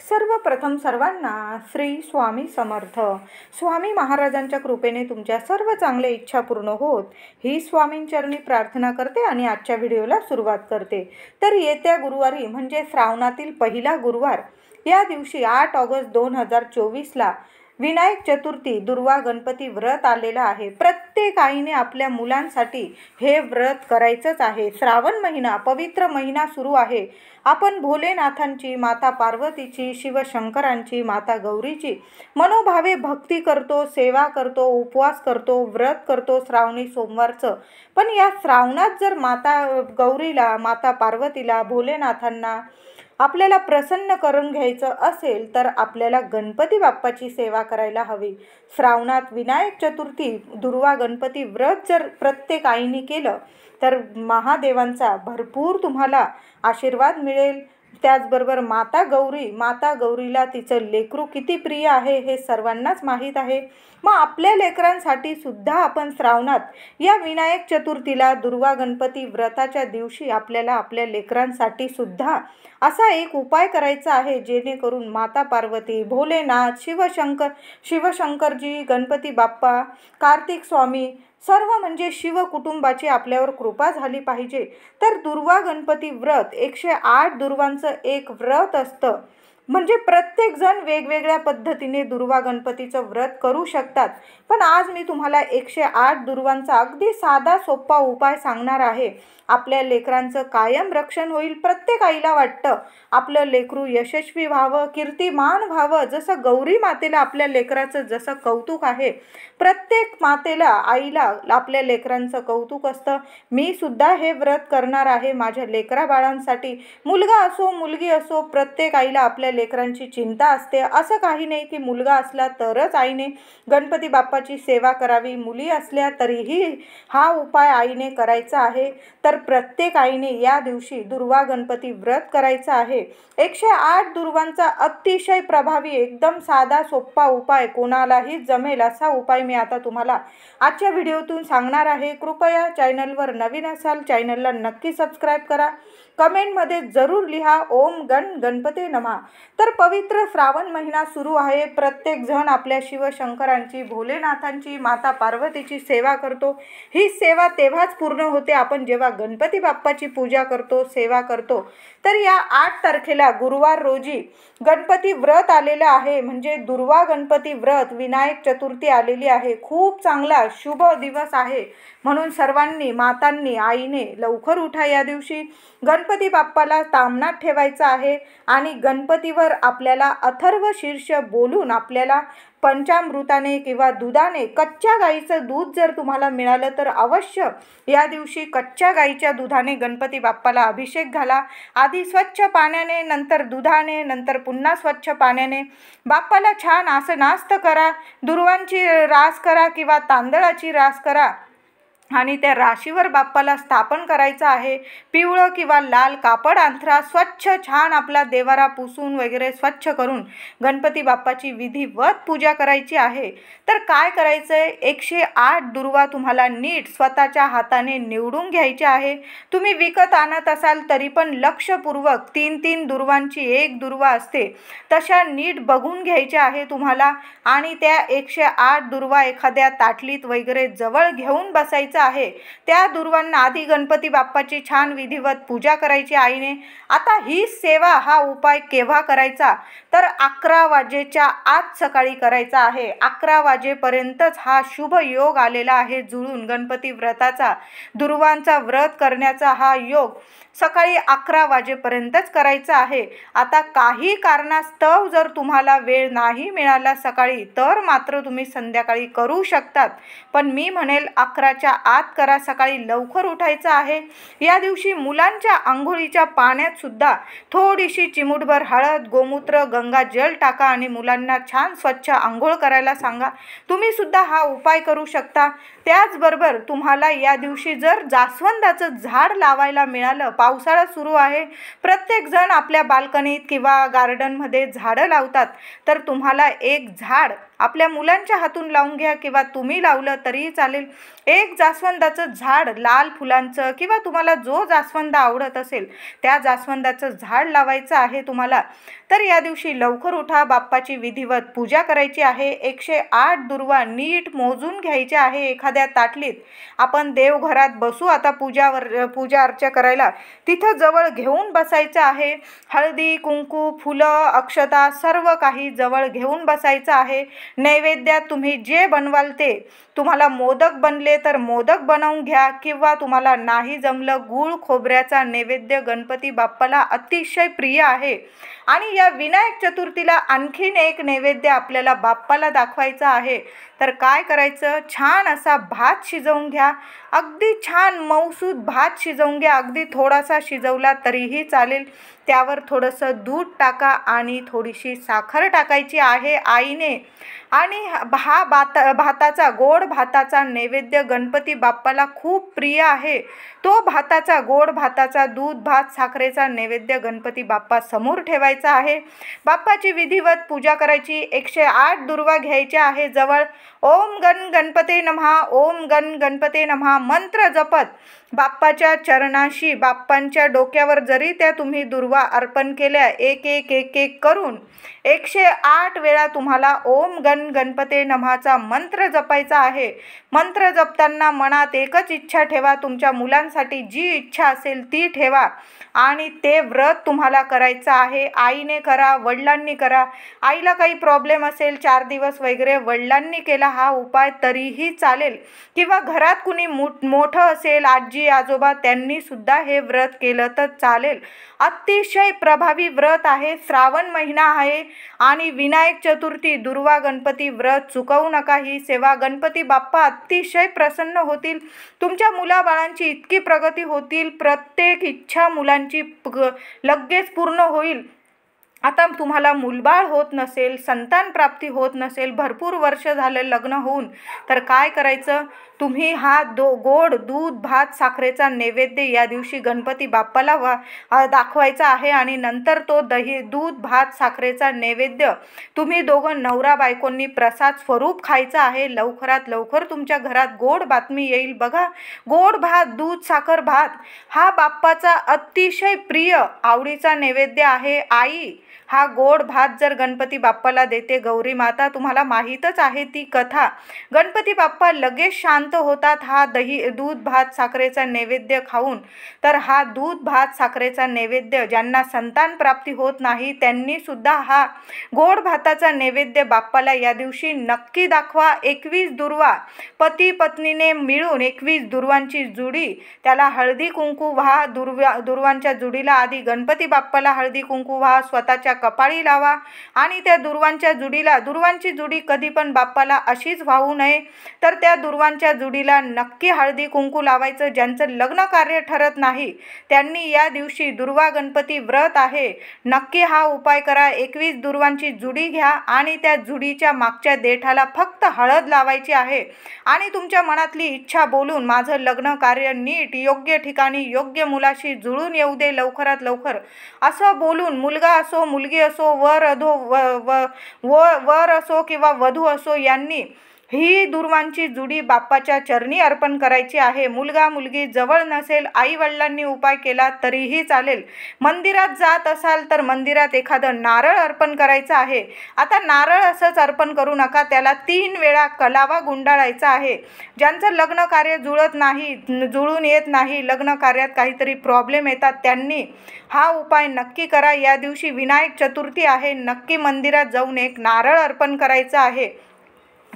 सर्वप्रथम सर्वांना श्री स्वामी समर्थ. स्वामी महाराजांच्या कृपेने तुमच्या सर्व चांगल्या इच्छा पूर्ण होत ही स्वामींचरणी प्रार्थना करते आणि आजच्या व्हिडिओला सुरुवात करते. तर येत्या गुरुवारी म्हणजे श्रावणातील पहिला गुरुवार या दिवशी 8 ऑगस्ट 2024ला विनायक चतुर्थी दुर्वा गणपती व्रत आलेला आहे. प्रत्येक आईने आपल्या मुलांसाठी हे व्रत करायचंच आहे. श्रावण महिना पवित्र महिना सुरू आहे. आपण भोलेनाथांची, माता पार्वतीची, शिवशंकरांची, माता गौरीची मनोभावे भक्ती करतो, सेवा करतो, उपवास करतो, व्रत करतो श्रावणी सोमवारचं. पण या श्रावणात जर माता गौरीला, माता पार्वतीला, भोलेनाथांना आपल्याला प्रसन्न करून घ्यायचं असेल तर आपल्याला गणपती बाप्पाची सेवा करायला हवी. श्रावणात विनायक चतुर्थी दुर्वा गणपती व्रत जर प्रत्येक आईने केलं तर महादेवांचा भरपूर तुम्हाला आशीर्वाद मिळेल. त्याचबरोबर माता गौरीला तिचं लेकरू किती प्रिय आहे हे सर्वांनाच माहीत आहे. मग आपल्या लेकरांसाठी सुद्धा आपण श्रावणात या विनायक चतुर्थीला दुर्वा गणपती व्रताच्या दिवशी आपल्याला आपल्या लेकरांसाठी सुद्धा असा एक उपाय करायचा आहे जेणेकरून माता पार्वती, भोलेनाथ, शिवशंकरजी, गणपती बाप्पा, कार्तिक स्वामी सर्व म्हणजे शिव कुटुंबाची आपल्यावर कृपा झाली पाहिजे. तर दुर्वा गणपती व्रत 108 दुर्वांचं एक व्रत असतं. म्हणजे प्रत्येक जण वेगवेगळ्या पद्धतीने दुर्वा गणपतीचं व्रत करू शकतात. पण आज मी तुम्हाला 108 दुर्वांचा अगदी साधा सोपा उपाय सांगणार आहे. आपल्या लेकरांचं कायम रक्षण होईल. प्रत्येक आईला वाटतं आपलं लेकरू यशस्वी व्हावं, कीर्तिमान व्हावं. जसं गौरी मातेला आपल्या लेकराचं जसं कौतुक आहे, प्रत्येक मातेला, आईला आपल्या लेकरांचं कौतुक असतं. मी सुद्धा हे व्रत करणार आहे माझ्या लेकरा बाळांसाठी. मुलगा असो मुलगी असो, प्रत्येक आईला आपल्या लेकरांची चिंता असते. असं काही नाही की मुलगा असला तरच आईने गणपती बाप्पाची सेवा करावी, मुली असल्या तरीही हा उपाय आईने करायचा आहे. तर प्रत्येक आईने या दिवशी दुर्वा गणपती व्रत करायचं आहे. 108 दुर्वांचा अतिशय प्रभावी, एकदम साधा सोपा उपाय, कोणालाही जमेल असा उपाय मी आता तुम्हाला आजच्या व्हिडिओतून सांगणार आहे. कृपया चॅनलवर नवीन असाल चॅनलला नक्की सबस्क्राईब करा. कमेंटमध्ये जरूर लिहा ओम गणपते नमः. तर पवित्र श्रावण महिना सुरू आहे. प्रत्येक जण आपल्या शिवशंकरांची, भोलेनाथांची, माता पार्वतीची सेवा करतो. ही सेवा तेव्हाच पूर्ण होते आपण जेव्हा गणपती बाप्पाची पूजा करतो, सेवा करतो. तर या 8 तारखेला गुरुवार रोजी गणपती व्रत आलेलं आहे. म्हणजे दुर्वा गणपती व्रत विनायक चतुर्थी आलेली आहे. खूप चांगला शुभ दिवस आहे. म्हणून सर्वांनी, मातांनी, आईने लवकर उठा. या दिवशी गणपती बाप्पाला तामणात ठेवायचं आहे आणि गणपतीवर आपल्याला अथर्व शीर्ष बोलून आपल्याला पंचामृताने किंवा दुधाने, कच्च्या गाईचं दूध जर तुम्हाला मिळालं तर अवश्य या दिवशी कच्च्या गाईच्या दुधाने गणपती बाप्पाला अभिषेक घाला. आधी स्वच्छ पाण्याने, नंतर दुधाने, नंतर पुन्हा स्वच्छ पाण्याने बाप्पाला छान असं नास्त करा. दुर्वांची रास करा किंवा तांदळाची रास करा आणि त्या राशीवर बाप्पाला स्थापन करायचं आहे. पिवळं किंवा लाल कापड अंथरा. स्वच्छ छान आपला देवारा पुसून वगैरे स्वच्छ करून गणपती बाप्पाची विधिवत पूजा करायची आहे. तर काय करायचं आहे, 108 दुर्वा तुम्हाला नीट स्वतःच्या हाताने निवडून घ्यायचे आहे. तुम्ही विकत आणत असाल तरी पण लक्षपूर्वक 3-3 दुर्वांची एक दुर्वा असते तशा नीट बघून घ्यायच्या आहे तुम्हाला. आणि त्या 108 दुर्वा एखाद्या ताटलीत वगैरे जवळ घेऊन बसायचं आहे. त्या दुर्वांना आधी गणपती बाप्पाची छान विधिवत पूजा करायची आईने. आता ही सेवा, हा उपाय केव्हा करायचा तर 11 वाजेच्या आत सकाळी करायचा आहे. 11 वाजेपर्यंतच हा शुभ योग आलेला आहे जुळून. गणपती व्रताचा, दुर्वांचा व्रत करण्याचा हा योग सकाळी 11 वाजेपर्यंतच करायचा आहे. आता काही कारणास्तव जर तुम्हाला वेळ नाही मिळाला सकाळी तर मात्र तुम्ही संध्याकाळी करू शकतात. पण मी म्हणेल 11च्या आत करा. सकाळी लवकर उठायचं आहे. या दिवशी मुलांच्या आंघोळीच्या पाण्यात सुद्धा थोडीशी चिमूटभर हळद, गोमूत्र, गंगाजल टाका आणि मुलांना छान स्वच्छ आंघोळ करायला सांगा. तुम्ही सुद्धा हा उपाय करू शकता. त्याचबरोबर तुम्हाला या दिवशी जर जास्वंदाचं झाड लावायला मिळालं, पावसाळा सुरू आहे, प्रत्येकजण आपल्या बाल्कनीत किंवा गार्डनमध्ये झाडं लावतात. तर तुम्हाला एक झाड आपल्या मुलांच्या हातून लावून घ्या किंवा तुम्ही लावलं तरीही चालेल. एक जास्वंदाचं झाड लाल फुलांचं किंवा तुम्हाला जो जास्वंद आवडत असेल त्या जास्वंदाचं झाड लावायचं आहे तुम्हाला. तर या दिवशी लवकर उठा, बाप्पाची विधिवत पूजा करायची आहे. 108 दुर्वा नीट मोजून घ्यायच्या आहे एखाद्या ताटलीत. आपण देवघरात बसू आता पूजा अर्चा करायला, तिथं जवळ घेऊन बसायचं आहे. हळदी कुंकू फुलं अक्षता सर्व काही जवळ घेऊन बसायचं आहे. नैवेद्यात तुम्ही जे बनवाल ते, तुम्हाला मोदक बनले तर मोदक बनवून घ्या किंवा तुम्हाला नाही जमलं गूळ खोबऱ्याचा नैवेद्य गणपती बाप्पाला अतिशय प्रिय आहे. आणि या विनायक चतुर्थीला आणखीन एक नैवेद्य आपल्याला बाप्पाला दाखवायचा आहे. तर काय करायचं, छान असा भात शिजवून घ्या. अगदी छान मऊसूद भात शिजवून घ्या. अगदी थोडासा शिजवला तरीही चालेल. त्यावर थोडंसं दूध टाका आणि थोडीशी साखर टाकायची आहे आईने. आणि हा भाताचा गोड भाताचा नैवेद्य गणपती बाप्पाला खूप प्रिय आहे. तो गोड भाताचा दूध भात साखरेचा नैवेद्य गणपती बाप्पा समोर ठेवायचा आहे. बाप्पाची विधिवत पूजा करायची. 108 दुर्वा घ्यायच्या आहे जवळ. ओम गण गणपते नमः, ओम गण गणपते नमः मंत्र जपत बाप्पाच्या चरणाशी, बाप्पांच्या डोक्यावर जरी त्या तुम्ही दुर्वा अर्पण केल्या एक एक करून 108 वेळा तुम्हाला ओम गण गणपते नमःचा मंत्र जपायचा आहे. मंत्र जपताना मनात एकच इच्छा ठेवा, तुमच्या मुलांसाठी जी इच्छा असेल ती ठेवा. आणि ते व्रत तुम्हाला करायचं आहे. आईने करा, वडिलांनी करा. आईला काही प्रॉब्लेम असेल 4 दिवस वगैरे वडिलांनी केला हा उपाय तरीही चालेल, किंवा घरात कुणी मोठं असेल आजी आजोबा त्यांनी सुद्धा हे व्रत केलं तर चालेल. अतिशय प्रभावी व्रत आहे. श्रावण महिना आहे आणि विनायक चतुर्थी दुर्वा गणपती व्रत चुकवू नका. ही सेवा गणपती बाप्पा अतिशय प्रसन्न होतील. तुमच्या मुलाबाळांची इतकी प्रगती होतील, प्रत्येक इच्छा मुलांची लगेच पूर्ण होईल. आता तुम्हाला मुलबाळ होत नसेल, संतान प्राप्ती होत नसेल, भरपूर वर्ष झाले लग्न होऊन, तर काय करायचं, तुम्ही हा गोड दूध भात साखरेचा नैवेद्य या दिवशी गणपती बाप्पाला दाखवायचा आहे. आणि नंतर तो दूध भात साखरेचा नैवेद्य तुम्ही दोघं नवरा बायकोंनी प्रसाद स्वरूप खायचा आहे. लवकरात लवकर तुमच्या घरात गोड बातमी येईल बघा. गोड भात दूध साखर भात हा बाप्पाचा अतिशय प्रिय आवडीचा नैवेद्य आहे. आई हा गोड भात जर गणपती बाप्पाला देते गौरी माता, तुम्हाला माहीतच आहे ती कथा. गणपती बाप्पा लगेच शांत होतात हा दूध भात साखरेचा नैवेद्य खाऊन. तर हा दूध भात साखरेचा नैवेद्य ज्यांना संतान प्राप्ती होत नाही त्यांनी सुद्धा हा गोड भाताचा नैवेद्य बाप्पाला या दिवशी नक्की दाखवा. 21 दुर्वा पती पत्नीने मिळून 21 दुर्वांची जुडी, त्याला हळदी कुंकू व्हा. दुर्वांच्या जुडीला आधी गणपती बाप्पाला हळदी कुंकू व्हा, स्वतःच्या कपाळी लावा. आणि त्या दुर्वांची जुडी कधी पण बाप्पाला अशीच वाहू नये. तर त्या दुर्वांच्या जुडीला नक्की हळदी कुंकू लावायचं. ज्यांचं लग्न कार्य ठरत नाही त्यांनी या दिवशी दुर्वा गणपती व्रत आहे, नक्की हा उपाय करा. 21 दुर्वांची जुडी घ्या आणि त्या जुडीच्या मागच्या देठाला फक्त हळद लावायची आहे. आणि तुमच्या मनातली इच्छा बोलून, माझं लग्न कार्य नीट योग्य ठिकाणी योग्य मुलाशी जुळून येऊ दे लवकरात लवकर, असं बोलून, मुलगा असो मुलगी असो, वर असो किंवा वधू असो, यांनी ही दुर्वांची जुडी बाप्पाच्या चरणी अर्पण करायची आहे. मुलगा मुलगी जवळ नसेल, आई वडिलांनी उपाय केला तरीही चालेल. मंदिरात जात असाल तर मंदिरात एखादं नारळ अर्पण करायचं आहे. आता नारळ असंच अर्पण करू नका, त्याला 3 वेळा कलावा गुंडाळायचा आहे. ज्यांचं लग्न कार्य जुळून येत नाही, लग्न कार्यात काहीतरी प्रॉब्लेम येतात, त्यांनी हा उपाय नक्की करा. या दिवशी विनायक चतुर्थी आहे, नक्की मंदिरात जाऊन एक नारळ अर्पण करायचं आहे.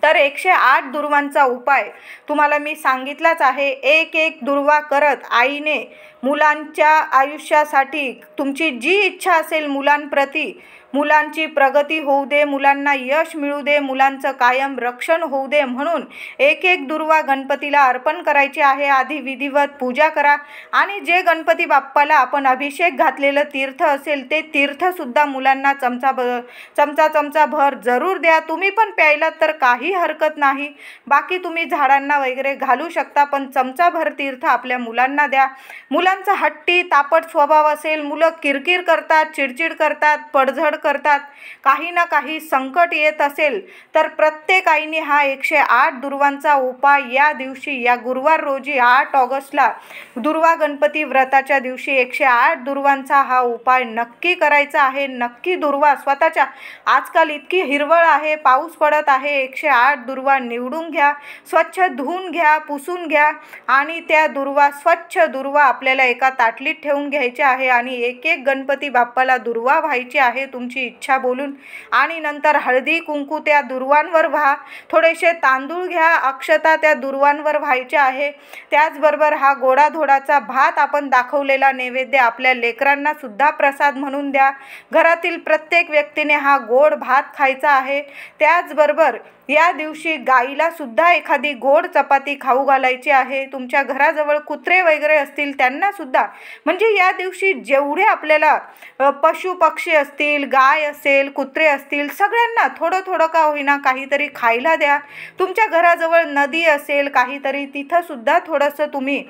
तर 108 दुर्वांचा उपाय तुम्हाला मी सांगितलाच आहे. एक दुर्वा करत आईने मुलांच्या आयुष्यासाठी तुमची जी इच्छा असेल मुलांप्रती, मुलांची प्रगती होऊ दे, मुलांना यश मिळू दे, मुलांचं कायम रक्षण होऊ दे, म्हणून एक दुर्वा गणपतीला अर्पण करायची आहे. आधी विधिवत पूजा करा. आणि जे गणपती बाप्पाला आपण अभिषेक घातलेलं तीर्थ असेल ते तीर्थसुद्धा मुलांना चमचा भर जरूर द्या. तुम्ही पण प्यायला तर काही हरकत नाही, बाकी तुम्ही झाडांना वगैरे घालू शकता, पण चमचाभर तीर्थ आपल्या मुलांना द्या. मुलांचं मुलांचा हट्टी तापट स्वभाव असेल, मुलं किरकिर करतात, चिडचिड करतात, पडझड करतात, काही ना काही संकट येत असेल, तर प्रत्येक आईने हा 108 दुर्वांचा उपाय या दिवशी, या गुरुवार रोजी 8 ऑगस्टला दुर्वा गणपती व्रताच्या दिवशी 108 दुर्वांचा हा उपाय नक्की करायचा आहे. नक्की दुर्वा स्वतःच्या, आजकाल इतकी हिरवळ आहे, पाऊस पडत आहे, 108 दुर्वा निवडून घ्या, स्वच्छ धुवून घ्या, पुसून घ्या आणि त्या दुर्वा, स्वच्छ दुर्वा आपल्याला एका ताटलीत ठेवून घ्यायचे आहे आणि एक एक गणपती बाप्पाला दुर्वा व्हायची आहे तुमची इच्छा बोलून. आणि नंतर हळदी कुंकू त्या दुर्वांवर व्हा, थोडेसे तांदूळ घ्या, अक्षता त्या दुर्वांवर व्हायचे आहे. त्याचबरोबर हा गोडाधोडाचा भात, आपण दाखवलेला नैवेद्य आपल्या लेकरांना सुद्धा प्रसाद म्हणून द्या. घरातील प्रत्येक व्यक्तीने हा गोड भात खायचा आहे. त्याचबरोबर या दिवशी गाईला सुद्धा एखादी गोड चपाती खाऊ घालायची आहे. तुमच्या घराजवळ कुत्रे वगैरे असतील त्यांना सुद्धा, म्हणजे या दिवशी जेवढे आपल्याला पशु पक्षी असतील, गाय असेल, कुत्रे असतील, सगळ्यांना थोडं थोडं का होईना काहीतरी खायला द्या. तुमच्या घराजवळ नदी असेल काहीतरी, तिथं सुद्धा थोडंसं तुम्ही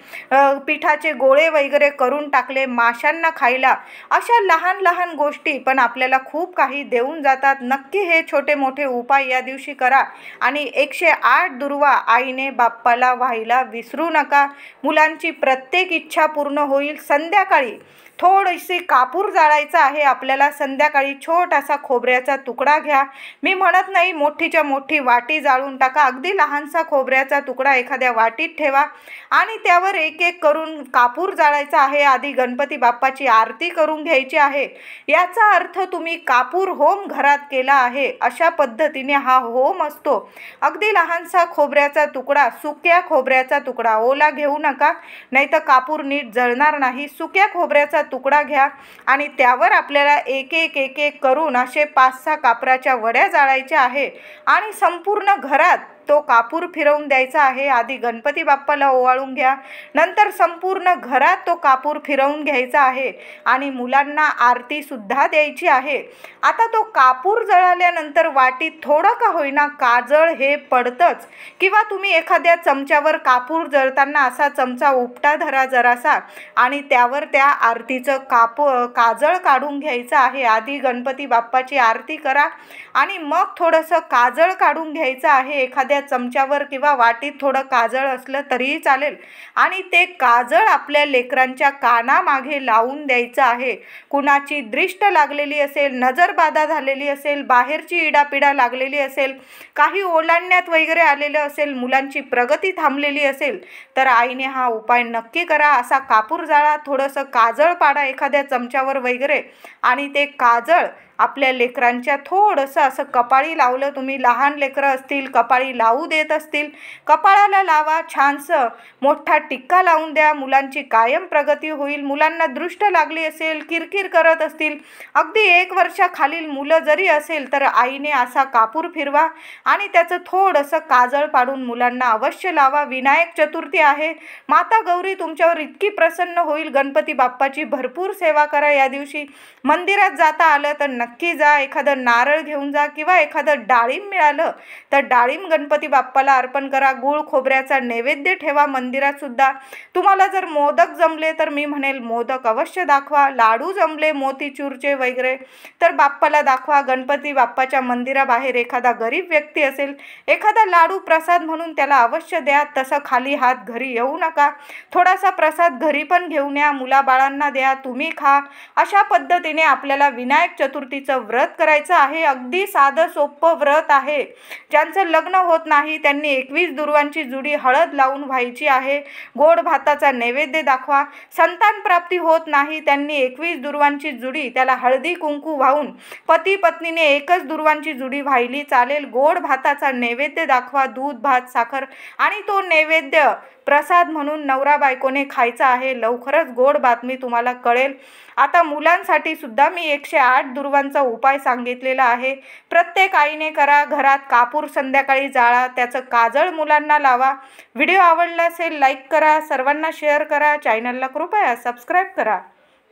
पिठाचे गोळे वगैरे करून टाकले माशांना खायला. अशा लहान लहान गोष्टी पण आपल्याला खूप काही देऊन जातात. नक्की हे छोटे मोठे उपाय या दिवशी करा आणि 108 दुर्वा आईने बाप्पाला व्हायला विसरू नका. मुलांची प्रत्येक इच्छा पूर्ण होईल. संध्याकाळी थोडीशी कापूर जाळायचा आहे आपल्याला. संध्याकाळी छोटासा खोबऱ्याचा तुकडा घ्या. मी म्हणत नाही मोठीच्या मोठी वाटी जाळून टाका, अगदी लहानसा खोबऱ्याचा तुकडा एखाद्या वाटीत ठेवा आणि त्यावर एक एक करून कापूर जाळायचा आहे. आधी गणपती बाप्पाची आरती करून घ्यायची आहे. याचा अर्थ तुम्ही कापूर होम घरात केला आहे अशा पद्धतीने हा होम असतो. अगदी लहानसा खोबऱ्याचा तुकडा, सुक्या खोबऱ्याचा तुकडा, ओला घेऊ नका नाहीतर कापूर नीट जळणार नाही. सुक्या खोबऱ्याचा तुकडा घ्या आणि त्यावर आपल्याला एक एक करून असे 5-6 कापराच्या वड्या जाळायच्या आहे आणि संपूर्ण घरात तो कापूर फिरवून द्यायचा आहे. आधी गणपती बाप्पाला ओवाळून घ्या, नंतर संपूर्ण घरात तो कापूर फिरवून घ्यायचा आहे आणि मुलांना आरती सुद्धा द्यायची आहे. आता तो कापूर जळाल्यानंतर वाटीत थोडं का होईना काजळ हे पडतंच, किंवा तुम्ही एखाद्या चमच्यावर कापूर जळताना असा चमचा उपटा धरा जरासा आणि त्यावर त्या आरतीचं काजळ काढून घ्यायचं आहे. आधी गणपती बाप्पाची आरती करा आणि मग थोडंसं काजळ काढून घ्यायचं आहे. एखाद्या चमच्यावर किंवा वाटीत थोडं काजळ असलं तरीही चालेल आणि ते काजळ आपल्या लेकरांच्या कानामागे लावून द्यायचं आहे. कुणाची दृष्ट लागलेली असेल, नजरबाधा झालेली असेल, बाहेरची इडापिडा लागलेली असेल, काही ओलांडण्यात वगैरे आलेलं असेल, मुलांची प्रगती थांबलेली असेल, तर आईने हा उपाय नक्की करा. असा कापूर जाळा, थोडंसं काजळ पाडा एखाद्या चमच्यावर वगैरे आणि ते काजळ आपल्या लेकरांच्या थोडंसं असं कपाळी लावलं. तुम्ही लहान लेकरं असतील, कपाळी लावू देत असतील, कपाळाला लावा. छानसं मोठा टिक्का लावून द्या. मुलांची कायम प्रगती होईल. मुलांना दृष्ट लागली असेल, किरकिर करत असतील, अगदी 1 वर्षाखालील मुलं जरी असेल, तर आईने असा कापूर फिरवा आणि त्याचं थोडंसं काजळ पाडून मुलांना अवश्य लावा. विनायक चतुर्थी आहे. माता गौरी तुमच्यावर इतकी प्रसन्न होईल. गणपती बाप्पाची भरपूर सेवा करा या दिवशी. मंदिरात जाता आलं तर नक्की जा. एखादं नारळ घेऊन जा किंवा एखादं डाळिंब मिळालं तर डाळिंब गणपती बाप्पाला अर्पण करा. गूळ खोबऱ्याचा नैवेद्य ठेवा मंदिरात सुद्धा. तुम्हाला जर मोदक जमले तर मी म्हणेल मोदक अवश्य दाखवा. लाडू जमले मोतीचूरचे वगैरे तर बाप्पाला दाखवा. गणपती बाप्पाच्या मंदिराबाहेर एखादा गरीब व्यक्ती असेल, एखादा लाडू प्रसाद म्हणून त्याला अवश्य द्या. तसं खाली हात घरी येऊ नका. थोडासा प्रसाद घरी पण घेऊन या, मुलाबाळांना द्या, तुम्ही खा. अशा पद्धतीने आपल्याला विनायक चतुर्थीचं व्रत करायचं आहे. अगदी साधं सोपं व्रत आहे. ज्यांचं लग्न होत नाही त्यांनी 21 दुर्वांची जुडी हळद लावून व्हायची आहे. गोड भाताचा नैवेद्य दाखवा. संतान प्राप्ती होत नाही त्यांनी 21 दुर्वांची जुडी, त्याला हळदी कुंकू वाहून पती पत्नीने एकच दुर्वांची जुडी व्हायली चालेल. गोड भाताचा नैवेद्य दाखवा, दूध, भात, साखर, आणि तो नैवेद्य प्रसाद म्हणून नवरा बायकोने खायचा आहे. लवकरच गोड बातमी तुम्हाला कळेल. आता मुलांसाठी सुद्धा मी 108 दुर्वांचा उपाय सांगितलेला आहे. प्रत्येक आईने करा. घरात कापूर संध्याकाळी जाळा, त्याचं काजळ मुलांना लावा. व्हिडिओ आवडला असेल लाईक करा, सर्वांना शेअर करा, चॅनलला कृपया सबस्क्राईब करा.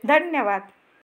धन्यवाद.